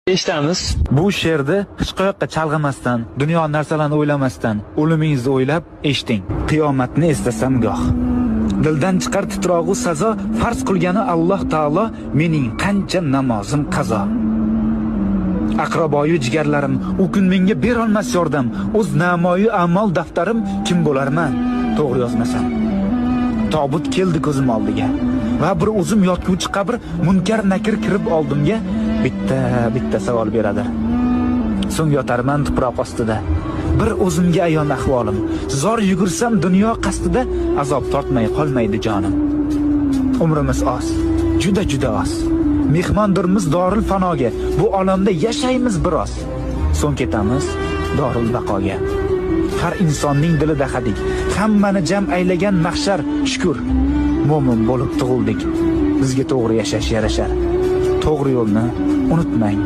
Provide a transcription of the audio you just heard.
Eshitamiz. Bu she'rni hech qayoqqa chalg'imasdan, dunyo narsalarini o'ylamasdan, o'limingizni o'ylab eshiting. Qiyomatni eslasam goh. Dildan chiqar titrog'u sazo, farz qilgani Alloh taolo, mening qancha namozim qazo. Aqraboyu jigarlarim, u kun menga berolmas yordam, o'z namoyi amal daftarim kim bo'larman, to'g'ri yozmasam. Tobut keldi ko'zim oldiga va bir o'zim yotguvchi qabr, munkar nakir kirib oldimga bitta savol beradi. So'ng yotarman tuproq ostida. Bir o'zimga ayon ahvolim. Zor yugursam dunyo qasdida, azob tortmay qolmaydi jonim. Umrimiz oz, juda oz. Mehmondirmiz dorul fanoga. Bu olamda yashaymiz biroz. So'ng ketamiz dorul baqoga. Har insonning dilida hadik, hammani jam aylagan mahshar shukr. Mo'min bo'lib tug'ildik. Bizga to'g'ri yashash yarashar. To'g'ri yo'lni unutmang.